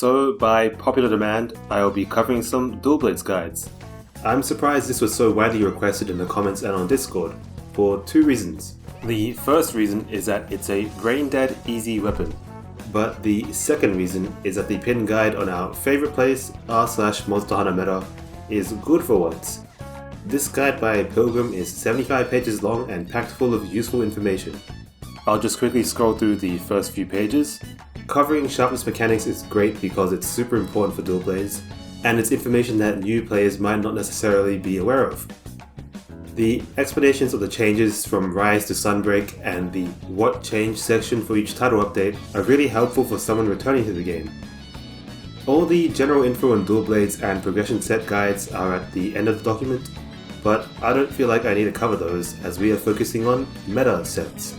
So by popular demand, I will be covering some Dual Blades guides. I'm surprised this was so widely requested in the comments and on Discord, for two reasons. The first reason is that it's a brain-dead easy weapon, but the second reason is that the pinned guide on our favourite place, r/MonsterHunterMeta, is good for once. This guide by Pilgrim is 75 pages long and packed full of useful information. I'll just quickly scroll through the first few pages. Covering sharpness mechanics is great because it's super important for dual blades, and it's information that new players might not necessarily be aware of. The explanations of the changes from Rise to Sunbreak and the What Changed section for each title update are really helpful for someone returning to the game. All the general info on dual blades and progression set guides are at the end of the document, but I don't feel like I need to cover those as we are focusing on meta sets.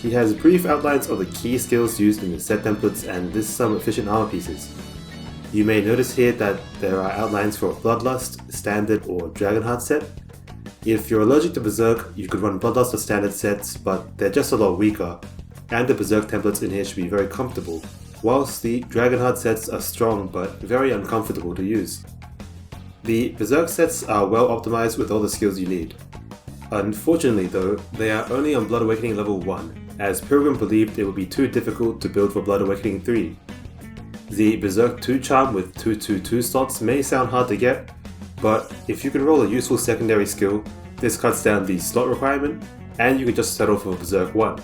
He has brief outlines of the key skills used in the set templates and lists some efficient armor pieces. You may notice here that there are outlines for Bloodlust, Standard or Dragonheart set. If you're allergic to Berserk, you could run Bloodlust or Standard sets, but they're just a lot weaker, and the Berserk templates in here should be very comfortable, whilst the Dragonheart sets are strong but very uncomfortable to use. The Berserk sets are well optimized with all the skills you need. Unfortunately though, they are only on Blood Awakening level 1, as Pilgrim believed it would be too difficult to build for Blood Awakening 3. The Berserk 2 charm with 2/2/2 slots may sound hard to get, but if you can roll a useful secondary skill, this cuts down the slot requirement, and you can just settle for Berserk 1.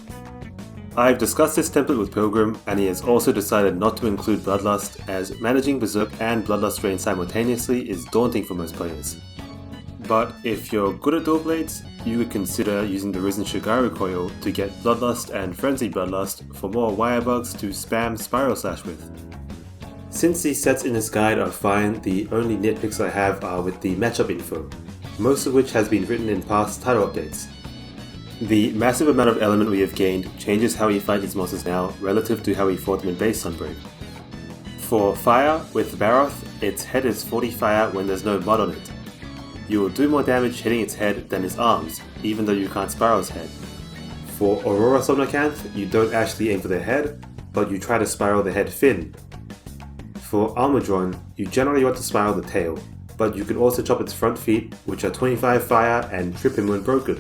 I've discussed this template with Pilgrim, and he has also decided not to include Bloodlust, as managing Berserk and Bloodlust drain simultaneously is daunting for most players. But if you're good at dual blades, you could consider using the Risen Shigari coil to get Bloodlust and Frenzied Bloodlust for more wire bugs to spam Spiral Slash with. Since these sets in this guide are fine, the only nitpicks I have are with the matchup info, most of which has been written in past title updates. The massive amount of element we have gained changes how he fights his monsters now relative to how he fought them in base Sunbreak. For fire, with Baroth, its head is 40 fire when there's no mud on it. You will do more damage hitting its head than its arms, even though you can't spiral its head. For Aurora Somnocanth, you don't actually aim for their head, but you try to spiral the head fin. For Armordron, you generally want to spiral the tail, but you can also chop its front feet, which are 25 fire, and trip him when broken.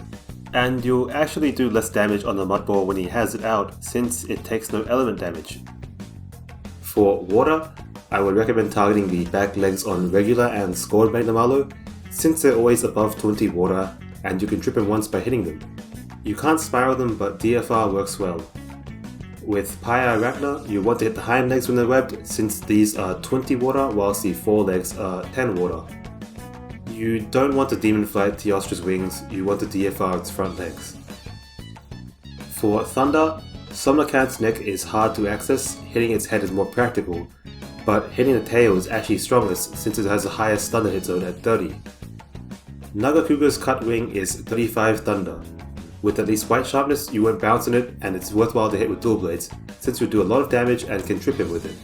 And you'll actually do less damage on the Mudball when he has it out, since it takes no element damage. For water, I would recommend targeting the back legs on regular and scored Magnamalo, since they're always above 20 water, and you can trip him once by hitting them. You can't spiral them, but DFR works well. With Paixxe Arachna, you want to hit the hind legs when they're webbed, since these are 20 water, whilst the forelegs are 10 water. You don't want to Demon Flight Teostra's wings, you want to DFR its front legs. For Thunder, Somnocanth's neck is hard to access, hitting its head is more practical, but hitting the tail is actually strongest since it has the highest Thunder hit zone at 30. Nagakuga's cut wing is 35 Thunder. With at least white sharpness, you won't bounce on it, and it's worthwhile to hit with dual blades, since you do a lot of damage and can trip him with it.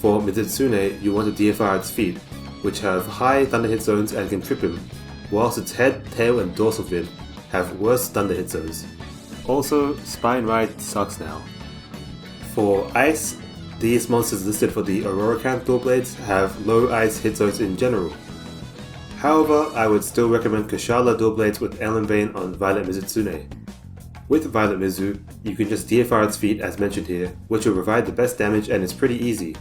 For Mizitsune, you want to DFR its feet, which have high Thunder hit zones and can trip him, whilst its head, tail and dorsal fin have worse Thunder hit zones. Also, Spine Ride sucks now. For Ice, these monsters listed for the Auroracanth dual blades have low ice hit zones in general. However, I would still recommend Kushala dual blades with Ellenbane on Violet Mizitsune. With Violet Mizu, you can just DFR its feet as mentioned here, which will provide the best damage and is pretty easy.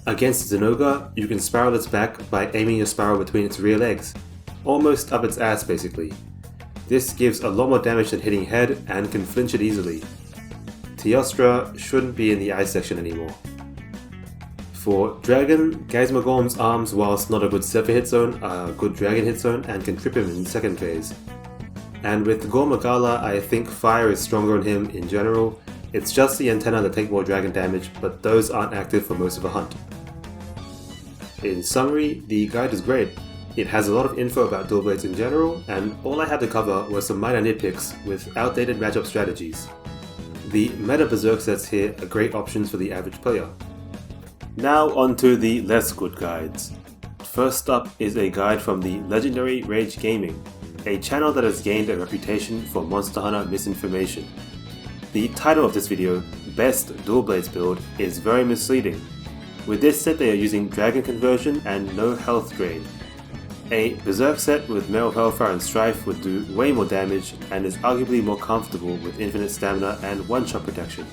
Against Zenogre, you can spiral its back by aiming your spiral between its rear legs, almost up its ass basically. This gives a lot more damage than hitting head and can flinch it easily. Teostra shouldn't be in the ice section anymore. For Dragon, Gazmagorm's arms, whilst not a good Zephyr hit zone, are a good Dragon hit zone and can trip him in the second phase. And with Gormagala, I think fire is stronger on him in general. It's just the antenna that take more Dragon damage, but those aren't active for most of the hunt. In summary, the guide is great. It has a lot of info about dual blades in general, and all I had to cover were some minor nitpicks with outdated matchup strategies. The meta Berserk sets here are great options for the average player. Now onto the less good guides. First up is a guide from the legendary RageGaming, a channel that has gained a reputation for Monster Hunter misinformation. The title of this video best dual blades build is very misleading. With this set they are using Dragon Conversion and no health drain. A Berserk set with Metal Hellfire and Strife would do way more damage and is arguably more comfortable with infinite stamina and one-shot protection.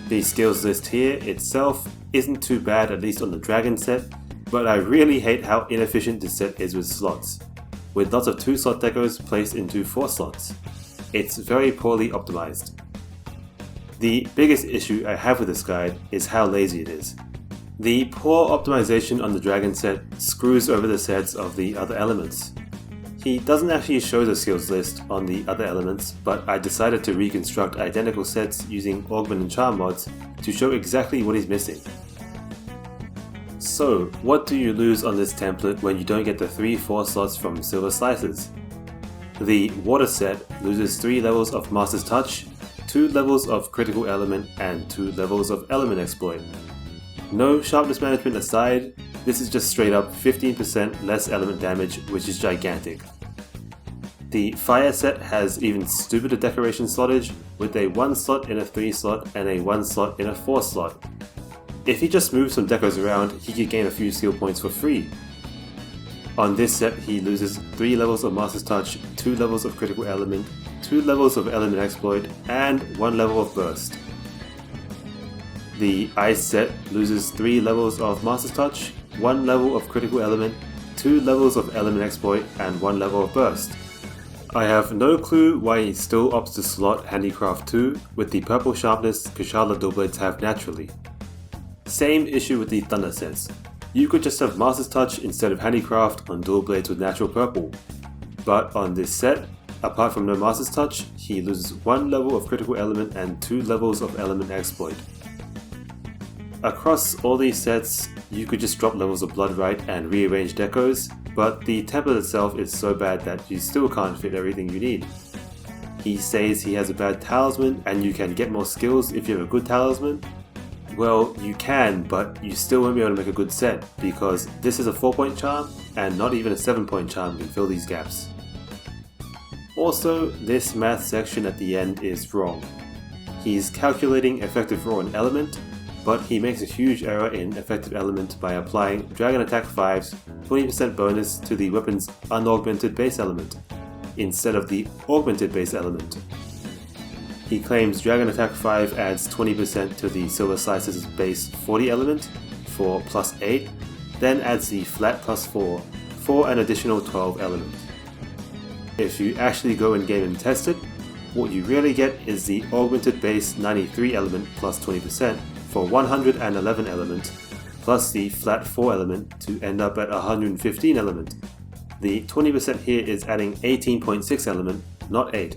The skills list here itself isn't too bad, at least on the Dragon set, but I really hate how inefficient this set is with slots, with lots of 2-slot decos placed into 4 slots. It's very poorly optimized. The biggest issue I have with this guide is how lazy it is. The poor optimization on the Dragon set screws over the sets of the other elements. He doesn't actually show the skills list on the other elements, but I decided to reconstruct identical sets using Augment and Charm mods to show exactly what he's missing. So, what do you lose on this template when you don't get the 3-4 slots from Silver Slices? The Water set loses 3 levels of Master's Touch, 2 levels of Critical Element, and 2 levels of Element Exploit. No sharpness management aside, this is just straight up 15% less element damage, which is gigantic. The Fire set has even stupider decoration slottage, with a 1 slot in a 3 slot and a 1 slot in a 4 slot. If he just moves some decos around, he could gain a few skill points for free. On this set he loses 3 levels of Master's Touch, 2 levels of Critical Element, 2 levels of Element Exploit, and 1 level of Burst. The Ice set loses 3 levels of Master's Touch, 1 level of Critical Element, 2 levels of Element Exploit, and 1 level of Burst. I have no clue why he still opts to slot Handicraft 2 with the purple sharpness Kushala dual blades have naturally. Same issue with the Thunder sets. You could just have Master's Touch instead of Handicraft on dual blades with natural purple. But on this set, apart from no Master's Touch, he loses 1 level of Critical Element and 2 levels of Element Exploit. Across all these sets, you could just drop levels of Blood Right and rearrange decos, but the template itself is so bad that you still can't fit everything you need. He says he has a bad talisman and you can get more skills if you have a good talisman. Well, you can, but you still won't be able to make a good set, because this is a 4-point charm, and not even a 7-point charm can fill these gaps. Also, this math section at the end is wrong. He's calculating effective raw and element, but he makes a huge error in effective element by applying Dragon Attack 5's 20% bonus to the weapon's unaugmented base element, instead of the augmented base element. He claims Dragon Attack 5 adds 20% to the Silver Slices' base 40 element for plus 8, then adds the flat plus 4 for an additional 12 element. If you actually go in game and test it, what you really get is the augmented base 93 element plus 20% for 111 element, plus the flat 4 element to end up at 115 element. The 20% here is adding 18.6 element, not 8.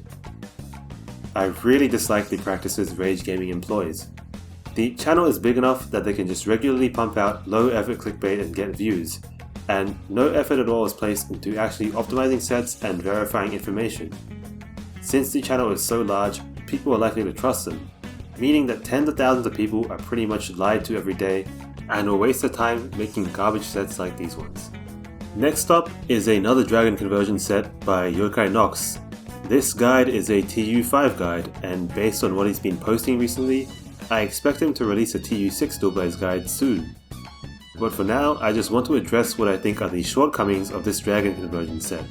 I really dislike the practices RageGaming employs. The channel is big enough that they can just regularly pump out low effort clickbait and get views, and no effort at all is placed into actually optimizing sets and verifying information. Since the channel is so large, people are likely to trust them, meaning that tens of thousands of people are pretty much lied to every day and will waste their time making garbage sets like these ones. Next up is another Dragon Conversion set by Yokai Nox. This guide is a TU5 guide, and based on what he's been posting recently, I expect him to release a TU6 dual blades guide soon. But for now, I just want to address what I think are the shortcomings of this Dragon Conversion set.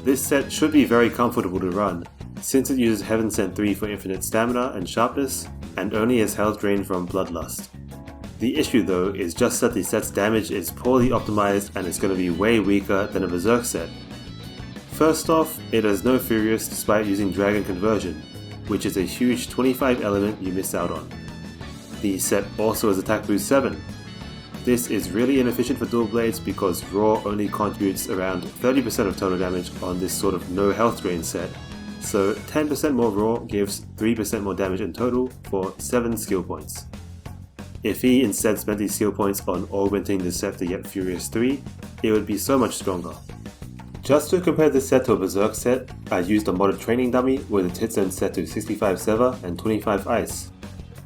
This set should be very comfortable to run, since it uses Heaven Sent 3 for infinite stamina and sharpness, and only has health drain from Bloodlust. The issue though is just that the set's damage is poorly optimized and is going to be way weaker than a Berserk set. First off, it has no Furious despite using Dragon Conversion, which is a huge 25 element you miss out on. The set also has Attack Boost 7. This is really inefficient for dual blades because Raw only contributes around 30% of total damage on this sort of no health drain set, so 10% more Raw gives 3% more damage in total for 7 skill points. If he instead spent these skill points on augmenting the set to get Furious 3, it would be so much stronger. Just to compare this set to a Berserk set, I used a modded training dummy with its hit zone set to 65 Sever and 25 Ice.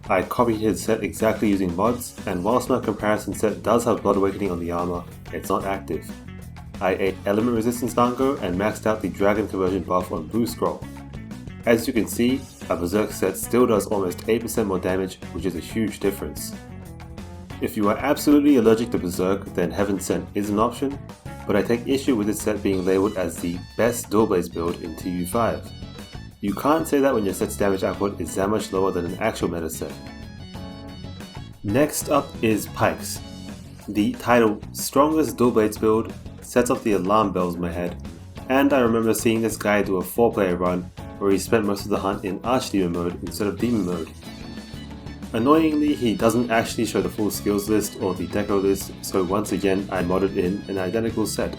I copied his set exactly using mods, and whilst my comparison set does have Blood Awakening on the armor, it's not active. I ate Element Resistance Dango and maxed out the Dragon Conversion buff on Blue Scroll. As you can see, a Berserk set still does almost 8% more damage, which is a huge difference. If you are absolutely allergic to Berserk, then Heaven Sent is an option, but I take issue with this set being labelled as the best Dual Blades build in TU5. You can't say that when your set's damage output is that much lower than an actual meta set. Next up is Paixxe. The title Strongest Dual Blades build sets off the alarm bells in my head, and I remember seeing this guy do a 4-player run where he spent most of the hunt in Archdemon mode instead of Demon mode. Annoyingly, he doesn't actually show the full skills list or the deco list, so once again I modded in an identical set.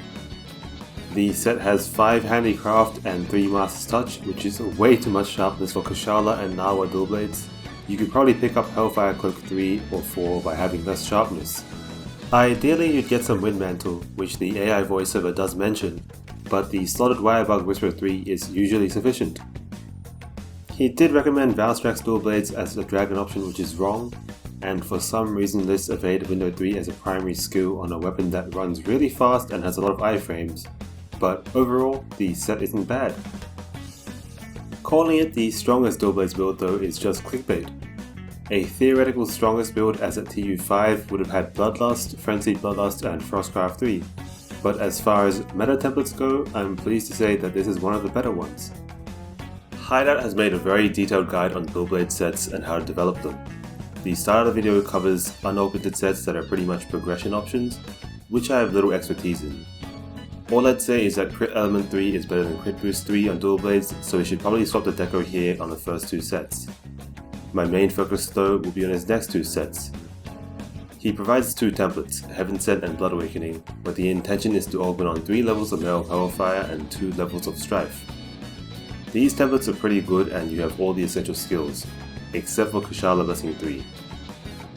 The set has 5 Handicraft and 3 Master's Touch, which is way too much sharpness for Kushala and Nawa Dual Blades. You could probably pick up Hellfire Cloak 3 or 4 by having less sharpness. Ideally you'd get some Wind Mantle, which the AI voiceover does mention, but the slotted Wirebug Whisperer 3 is usually sufficient. He did recommend Valstrax Dual Blades as a dragon option, which is wrong, and for some reason lists Evade Window 3 as a primary skill on a weapon that runs really fast and has a lot of iframes, but overall the set isn't bad. Calling it the strongest Dual Blades build though is just clickbait. A theoretical strongest build as at TU5 would have had Bloodlust, Frenzied Bloodlust and Frostcraft 3, but as far as meta templates go, I'm pleased to say that this is one of the better ones. Hydeout has made a very detailed guide on Dual Blade sets and how to develop them. The start of the video covers unaugmented sets that are pretty much progression options, which I have little expertise in. All I'd say is that Crit Element 3 is better than Crit Boost 3 on Dual Blades, so we should probably swap the deco here on the first 2 sets. My main focus though will be on his next 2 sets. He provides 2 templates, Heaven Sent and Blood Awakening, but the intention is to augment on 3 levels of Metal Hellfire and 2 levels of Strife. These templates are pretty good and you have all the essential skills, except for Kushala Blessing 3.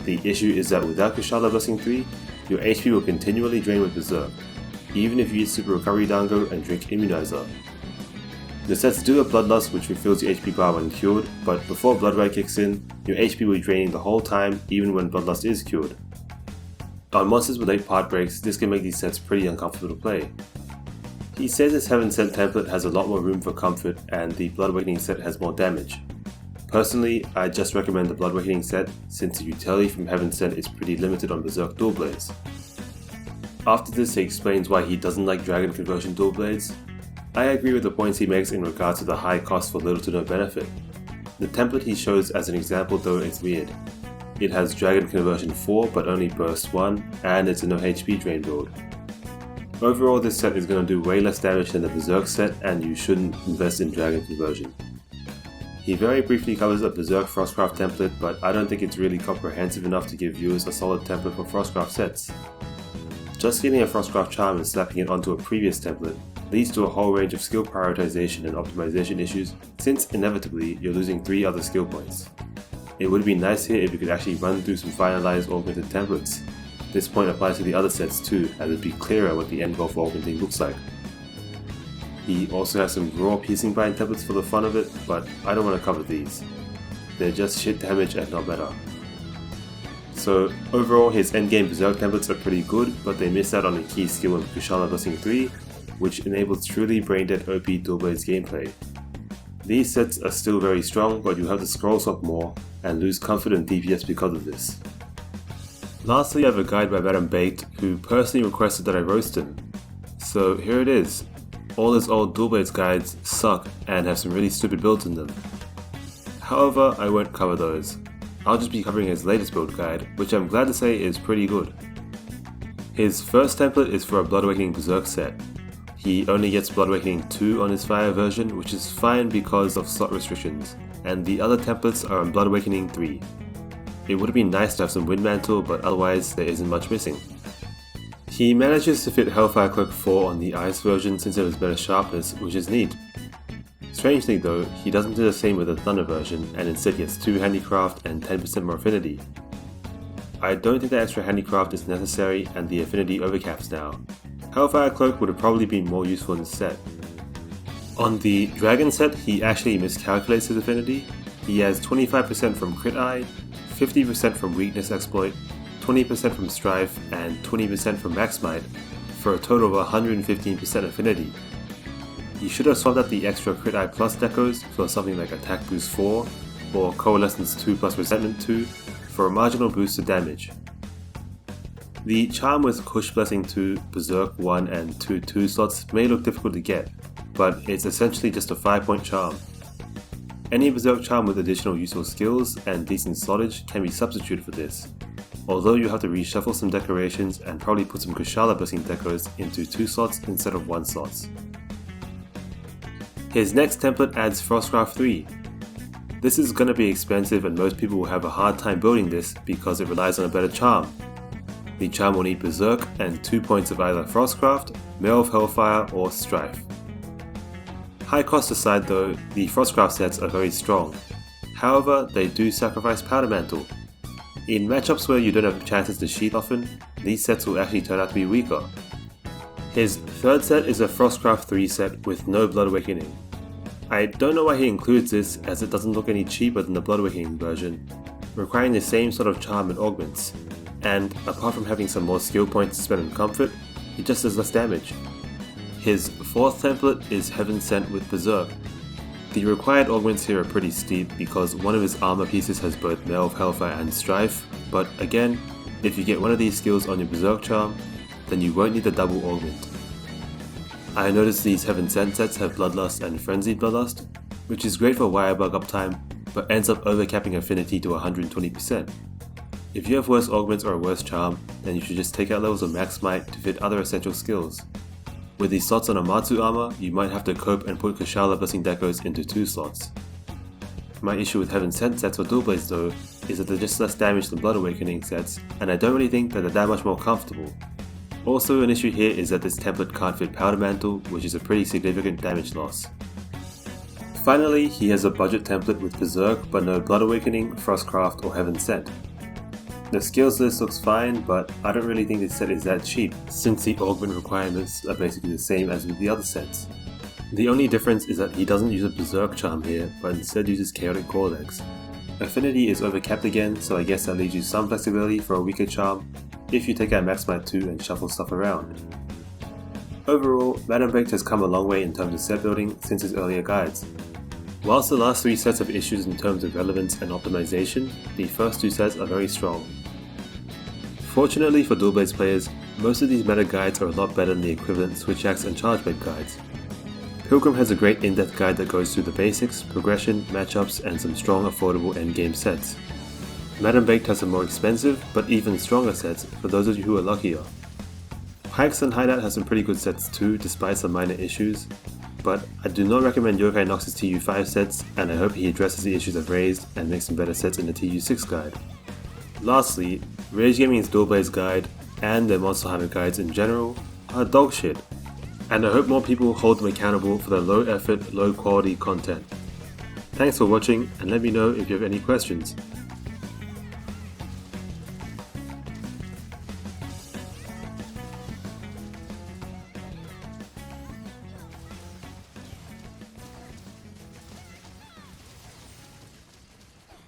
The issue is that without Kushala Blessing 3, your HP will continually drain with Berserk, even if you eat Super Recovery Dango and drink Immunizer. The sets do have Bloodlust, which refills your HP bar when cured, but before Blood Rite kicks in, your HP will be draining the whole time even when Bloodlust is cured. On monsters with late part breaks, this can make these sets pretty uncomfortable to play. He says his Heaven Sent template has a lot more room for comfort and the Blood Awakening set has more damage. Personally, I just recommend the Blood Awakening set since the utility from Heaven Sent is pretty limited on Berserk Dual Blades. After this, he explains why he doesn't like Dragon Conversion Dual Blades. I agree with the points he makes in regards to the high cost for little to no benefit. The template he shows as an example though is weird. It has Dragon Conversion 4 but only Burst 1, and it's a no HP drain build. Overall, this set is going to do way less damage than the Berserk set, and you shouldn't invest in Dragon Conversion. He very briefly covers a Berserk Frostcraft template, but I don't think it's really comprehensive enough to give viewers a solid template for Frostcraft sets. Just getting a Frostcraft charm and slapping it onto a previous template leads to a whole range of skill prioritization and optimization issues, since inevitably you're losing 3 other skill points. It would be nice here if you could actually run through some finalized augmented templates. This point applies to the other sets too, as it would be clearer what the end goal for augmenting looks like. He also has some raw Piercing Bind templates for the fun of it, but I don't want to cover these. They're just shit damage and not better. So overall, his endgame Berserk templates are pretty good, but they miss out on a key skill in Kushala Blessing 3, which enables truly brain-dead OP Dual Blades gameplay. These sets are still very strong, but you have to scroll swap more and lose comfort and DPS because of this. Lastly, I have a guide by Madam Baked, who personally requested that I roast him. So here it is. All his old Dual Blades guides suck and have some really stupid builds in them. However, I won't cover those. I'll just be covering his latest build guide, which I'm glad to say is pretty good. His first template is for a Blood Awakening Berserk set. He only gets Blood Awakening 2 on his Fire version, which is fine because of slot restrictions, and the other templates are on Blood Awakening 3. It would have been nice to have some Wind Mantle, but otherwise there isn't much missing. He manages to fit Hellfire Cloak 4 on the Ice version since it has better sharpness, which is neat. Strangely though, he doesn't do the same with the Thunder version and instead gets 2 Handicraft and 10% more affinity. I don't think that extra Handicraft is necessary and the affinity overcaps now. Hellfire Cloak would have probably been more useful in this set. On the Dragon set, he actually miscalculates his affinity. He has 25% from Crit Eye, 50% from Weakness Exploit, 20% from Strife, and 20% from Max Might, for a total of 115% affinity. You should have swapped out the extra Crit Eye Plus decos for something like Attack Boost 4 or Coalescence 2 plus Resentment 2 for a marginal boost to damage. The charm with Kush Blessing 2, Berserk 1 and 2 slots may look difficult to get, but it's essentially just a 5-point charm. Any Berserk charm with additional useful skills and decent slottage can be substituted for this, although you have to reshuffle some decorations and probably put some Kushala Blessing decos into 2 slots instead of 1 slots. His next template adds Frostcraft 3. This is going to be expensive and most people will have a hard time building this because it relies on a better charm. The charm will need Berserk and 2 points of either Frostcraft, Mail of Hellfire or Strife. High cost aside though, the Frostcraft sets are very strong. However, they do sacrifice Powder Mantle. In matchups where you don't have chances to sheath often, these sets will actually turn out to be weaker. His third set is a Frostcraft 3 set with no Blood Awakening. I don't know why he includes this as it doesn't look any cheaper than the Blood Awakening version, requiring the same sort of charm and augments, and apart from having some more skill points to spend on comfort, it just does less damage. His fourth template is Heaven Sent with Berserk. The required augments here are pretty steep because one of his armor pieces has both Mail of Hellfire and Strife, but again, if you get one of these skills on your Berserk charm, then you won't need the double augment. I noticed these Heaven Sent sets have Bloodlust and Frenzied Bloodlust, which is great for Wirebug uptime, but ends up overcapping affinity to 120%. If you have worse augments or a worse charm, then you should just take out levels of Max Might to fit other essential skills. With these slots on Amatsu armor, you might have to cope and put Kushala Blessing decos into 2 slots. My issue with Heaven Sent sets for Dual Blades though, is that they're just less damage than Blood Awakening sets, and I don't really think that they're that much more comfortable. Also an issue here is that this template can't fit Powder Mantle, which is a pretty significant damage loss. Finally, he has a budget template with Berserk but no Blood Awakening, Frostcraft or Heaven Sent. The skills list looks fine, but I don't really think this set is that cheap, since the augment requirements are basically the same as with the other sets. The only difference is that he doesn't use a Berserk charm here, but instead uses Chaotic Core Legs. Affinity is overcapped again, so I guess that leaves you some flexibility for a weaker charm, if you take out Max Might 2 and shuffle stuff around. Overall, Madam Baked has come a long way in terms of set building since his earlier guides. Whilst the last 3 sets have issues in terms of relevance and optimization, the first 2 sets are very strong. Fortunately for Dual Blades players, most of these meta guides are a lot better than the equivalent Switch Axe and Charge Blade guides. Pilgrim has a great in-depth guide that goes through the basics, progression, matchups, and some strong affordable endgame sets. Madam Baked has some more expensive, but even stronger sets for those of you who are luckier. Paixxe and Hydeout has some pretty good sets too, despite some minor issues, but I do not recommend Yokai Nox's TU5 sets, and I hope he addresses the issues I've raised and makes some better sets in the TU6 guide. Lastly, RageGaming's Dual Blades guide, and their Monster Hunter guides in general, are dog shit, and I hope more people hold them accountable for their low effort, low quality content. Thanks for watching, and let me know if you have any questions.